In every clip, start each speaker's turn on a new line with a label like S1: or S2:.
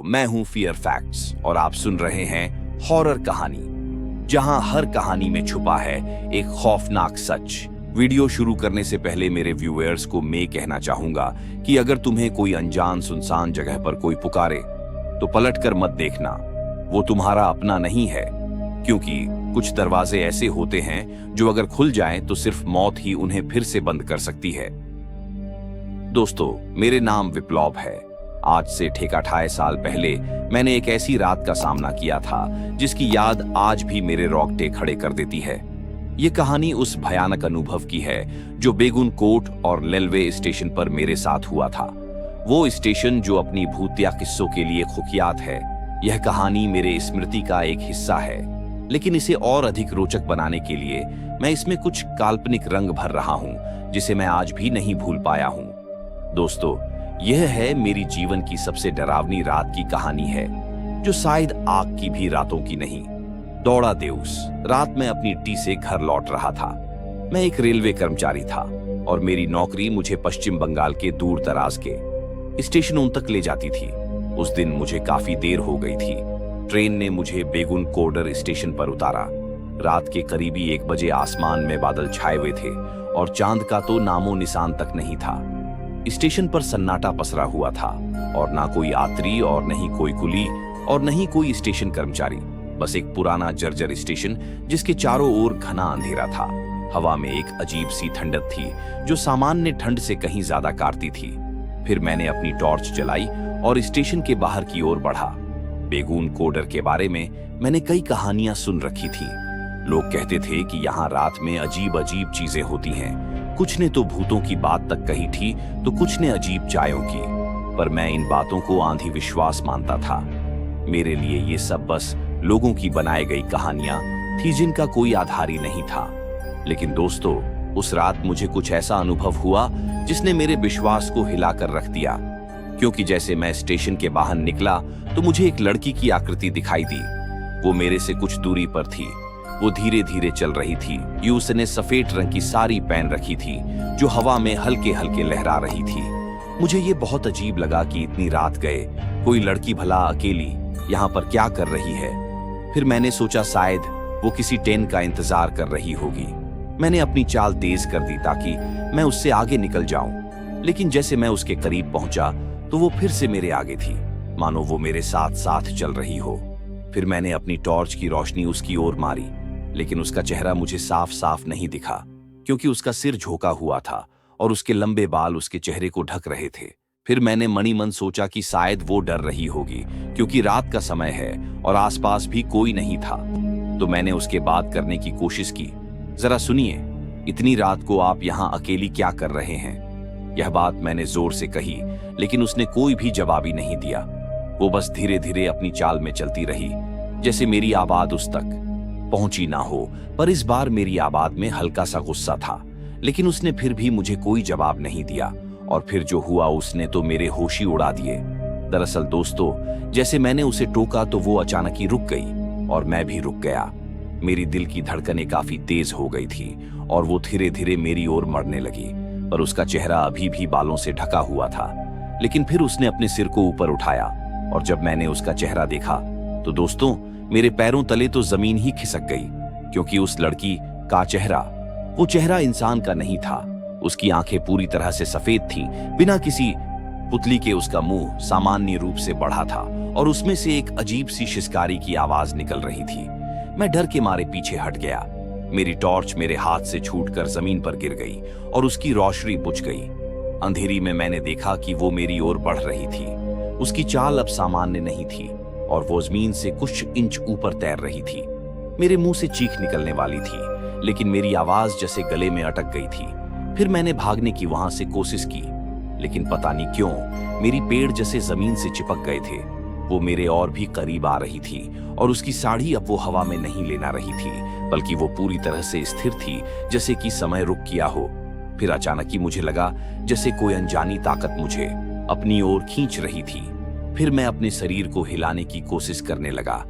S1: मैं हूं fear facts और आप सुन रहे हैं हॉरर कहानी, जहां हर कहानी में छुपा है एक खौफनाक सच। वीडियो शुरू करने से पहले मेरे व्यूअर्स को मैं कहना चाहूंगा कि अगर तुम्हें कोई अनजान सुनसान जगह पर कोई पुकारे तो पलटकर मत देखना, वो तुम्हारा अपना नहीं है, क्योंकि कुछ दरवाजे ऐसे होते हैं जो अगर खुल जाएं तो सिर्फ मौत ही उन्हें फिर से बंद कर सकती है। दोस्तों, मेरे नाम विप्लव है। आज से ठेका ठाए साल पहले मैंने एक ऐसी रात का सामना किया था जिसकी याद आज भी मेरे रोंगटे खड़े कर देती है। ये कहानी उस भयानक अनुभव की है जो बेगुन कोट और रेलवे स्टेशन पर मेरे साथ हुआ था। वो स्टेशन जो अपनी भूतिया किस्सों के लिए खुफियात है। यह कहानी मेरे स्मृति का एक हिस्सा है, लेकिन इसे और अधिक रोचक बनाने के लिए मैं इसमें कुछ काल्पनिक रंग भर रहा हूं जिसे मैं आज भी नहीं भूल पाया हूं। दोस्तों, यह है मेरी जीवन की सबसे डरावनी रात की कहानी है, जो शायद आग की भी रातों की नहीं। दौड़ा देउस रात में अपनी टी से घर लौट रहा था। मैं एक रेलवे कर्मचारी था और मेरी नौकरी मुझे पश्चिम बंगाल के दूर दराज के स्टेशनों तक ले जाती थी। उस दिन मुझे काफी देर हो गई थी। ट्रेन ने मुझे बेगुन कोडर स्टेशन पर उतारा। रात के करीबी 1 बजे आसमान में बादल छाए हुए थे और चांद का तो नामो निशान तक नहीं था। स्टेशन पर सन्नाटा पसरा हुआ था और ना कोई यात्री और नहीं कोई कुली और नहीं कोई स्टेशन कर्मचारी। बस एक पुराना जर्जर स्टेशन जिसके चारों ओर घना अंधेरा था। हवा में एक अजीब सी ठंडक थी जो सामान्य ठंड से कहीं ज्यादा काटती थी। फिर मैंने अपनी टॉर्च जलाई और स्टेशन के बाहर की ओर बढ़ा। बेगुन कोडर के बारे में मैंने कई कहानियां सुन रखी थी। लोग कहते थे कि यहाँ रात में अजीब अजीब चीजें होती हैं। कुछ ने तो भूतों की बात तक कही थी तो कुछ ने अजीब चायों की, पर मैं इन बातों को आंधी विश्वास मानता था। मेरे लिए ये सब बस लोगों की बनाई गई कहानियां थी जिनका कोई आधार ही नहीं था। लेकिन दोस्तों, उस रात मुझे कुछ ऐसा अनुभव हुआ जिसने मेरे विश्वास को हिलाकर रख दिया। क्योंकि जैसे मैं स्टेशन के बाहर निकला तो मुझे एक लड़की की आकृति दिखाई दी। वो मेरे से कुछ दूरी पर थी। वो धीरे धीरे चल रही थी। उसने सफेद रंग की साड़ी पहन रखी थी जो हवा में हल्के हल्के लहरा रही थी। मुझे ये बहुत अजीब लगा कि इतनी रात गए कोई लड़की भला अकेली यहाँ पर क्या कर रही है। फिर मैंने सोचा शायद वो किसी ट्रेन का इंतजार कर रही होगी। मैंने अपनी चाल तेज कर दी ताकि मैं उससे आगे निकल जाऊं। लेकिन जैसे मैं उसके करीब पहुंचा तो वो फिर से मेरे आगे थी, मानो वो मेरे साथ साथ चल रही हो। फिर मैंने अपनी टॉर्च की रोशनी उसकी ओर मारी, लेकिन उसका चेहरा मुझे साफ साफ नहीं दिखा, क्योंकि उसका सिर झोंका हुआ था और उसके लंबे बाल उसके चेहरे को ढक रहे थे। फिर मैंने मनी मन सोचा कि शायद वो डर रही होगी, क्योंकि रात का समय है और आसपास भी कोई नहीं था। तो मैंने उसके बात करने की कोशिश की। जरा सुनिए, इतनी रात को आप यहाँ अकेली क्या कर रहे हैं? यह बात मैंने जोर से कही, लेकिन उसने कोई भी जवाब ही नहीं दिया। वो बस धीरे धीरे अपनी चाल में चलती रही, जैसे मेरी आवाज उस तक पहुंची ना हो। पर इस बार मेरी आवाज में हल्का सा गुस्सा था, लेकिन उसने फिर भी मुझे कोई जवाब नहीं दिया। और फिर जो हुआ उसने तो मेरे होश ही उड़ा दिए। दरअसल दोस्तों, जैसे मैंने उसे टोका तो वो अचानक ही रुक गई और मैं भी रुक गया। मेरी दिल की धड़कनें काफी तेज हो गई थी और वो धीरे धीरे मेरी ओर मरने लगी, पर उसका चेहरा अभी भी बालों से ढका हुआ था। लेकिन फिर उसने अपने सिर को ऊपर उठाया और जब मैंने उसका चेहरा देखा तो दोस्तों, मेरे पैरों तले तो जमीन ही खिसक गई, क्योंकि उस लड़की का चेहरा, वो चेहरा इंसान का नहीं था। उसकी आंखें पूरी तरह से सफेद थीं, बिना किसी पुतली के उसका मुंह सामान्य रूप से बढ़ा था और उसमें से एक अजीब सी शिश्कारी की आवाज निकल रही थी। मैं डर के मारे पीछे हट गया। मेरी टॉर्च मेरे हाथ से छूटकर जमीन पर गिर गई और उसकी रोशनी बुझ गई। अंधेरी में मैंने देखा कि वो मेरी ओर बढ़ रही थी। उसकी चाल अब सामान्य नहीं थी और वो जमीन से कुछ इंच ऊपर तैर रही थी। मेरे मुंह से चीख निकलने वाली थी, लेकिन मेरी आवाज जैसे गले में अटक गई थी। फिर मैंने भागने की वहां से कोशिश की, लेकिन पता नहीं क्यों मेरी पैर जैसे जमीन से चिपक गए थे। वो मेरे और भी करीब आ रही थी और उसकी साड़ी अब वो हवा में नहीं लेना रही थी, बल्कि वो पूरी तरह से स्थिर थी, जैसे कि समय रुक गया हो। फिर अचानक ही मुझे लगा जैसे कोई अनजानी ताकत मुझे अपनी ओर खींच रही थी। फिर मैं अपने शरीर को हिलाने की कोशिश करने लगा,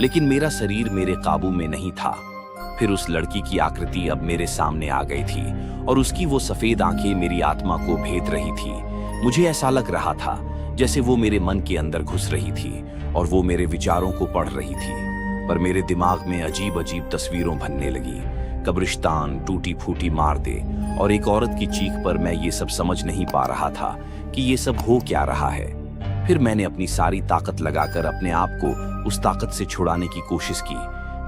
S1: लेकिन मेरा शरीर मेरे काबू में नहीं था। फिर उस लड़की की आकृति अब मेरे सामने आ गई थी और उसकी वो सफेद आंखें मेरी आत्मा को भेद रही थी। मुझे ऐसा लग रहा था जैसे वो मेरे मन के अंदर घुस रही थी और वो मेरे विचारों को पढ़ रही थी। पर मेरे दिमाग में अजीब अजीब तस्वीरों बनने लगी। कब्रिस्तान, टूटी फूटी मारदे और एक औरत की चीख पर मैं ये सब समझ नहीं पा रहा था कि ये सब हो क्या रहा है। फिर मैंने अपनी सारी ताकत लगाकर अपने आप को उस ताकत से छुड़ाने की कोशिश की।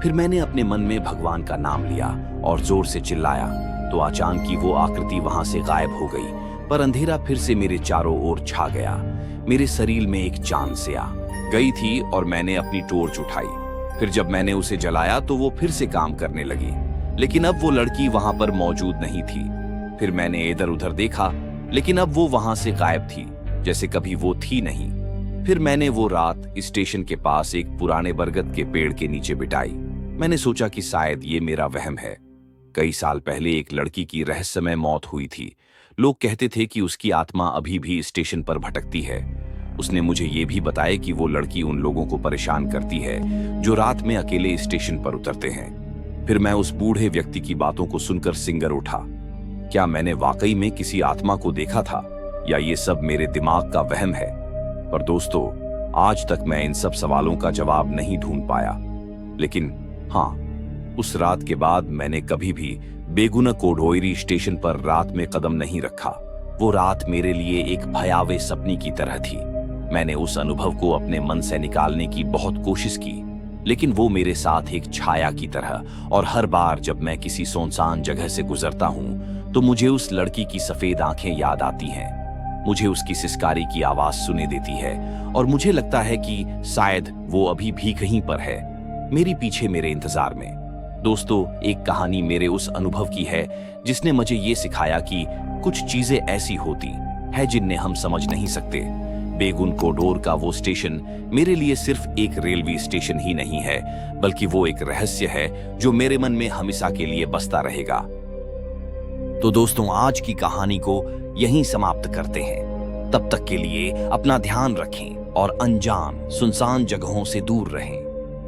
S1: फिर मैंने अपने मन में भगवान का नाम लिया और जोर से चिल्लाया तो अचानक की वो आकृति वहां से गायब हो गई। पर अंधेरा फिर से मेरे चारों ओर छा गया। मेरे शरीर में एक चांद से आ गई थी और मैंने अपनी टॉर्च उठाई। फिर जब मैंने उसे जलाया तो वो फिर से काम करने लगी, लेकिन अब वो लड़की वहां पर मौजूद नहीं थी। फिर मैंने इधर उधर देखा, लेकिन अब वो वहां से गायब थी, जैसे कभी वो थी नहीं। फिर मैंने वो रात स्टेशन के पास एक पुराने बरगद के पेड़ के नीचे बिताई। मैंने सोचा कि शायद ये मेरा वहम है। कई साल पहले एक लड़की की रहस्यमय मौत हुई थी। लोग कहते थे कि उसकी आत्मा अभी भी स्टेशन पर भटकती है। उसने मुझे ये भी बताया कि वो लड़की उन लोगों को परेशान करती है जो रात में अकेले स्टेशन पर उतरते हैं। फिर मैं उस बूढ़े व्यक्ति की बातों को सुनकर सिंगर उठा। क्या मैंने वाकई में किसी आत्मा को देखा था या ये सब मेरे दिमाग का वहम है? पर दोस्तों, आज तक मैं इन सब सवालों का जवाब नहीं ढूंढ पाया। लेकिन हाँ, उस रात के बाद मैंने कभी भी बेगुना कोडोइरी स्टेशन पर रात में कदम नहीं रखा। वो रात मेरे लिए एक भयावह सपने की तरह थी। मैंने उस अनुभव को अपने मन से निकालने की बहुत कोशिश की, लेकिन वो मेरे साथ एक छाया की तरह, और हर बार जब मैं किसी सुनसान जगह से गुजरता हूँ तो मुझे उस लड़की की सफेद आंखें याद आती हैं। मुझे उसकी सिसकारी की आवाज सुने देती है और मुझे लगता है कि शायद वो अभी भी कहीं पर है, मेरी पीछे, मेरे इंतजार में। दोस्तों, एक कहानी मेरे उस अनुभव की है जिसने मुझे ये सिखाया कि कुछ चीजें ऐसी होती है जिन्हें हम समझ नहीं सकते। बेगुन कोडोर का वो स्टेशन मेरे लिए सिर्फ एक रेलवे स्टेशन ही नहीं है, बल्कि वो एक रहस्य है जो मेरे मन में हमेशा के लिए बसता रहेगा। तो दोस्तों, आज की कहानी को यहीं समाप्त करते हैं। तब तक के लिए अपना ध्यान रखें और अनजान सुनसान जगहों से दूर रहें,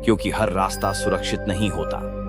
S1: क्योंकि हर रास्ता सुरक्षित नहीं होता।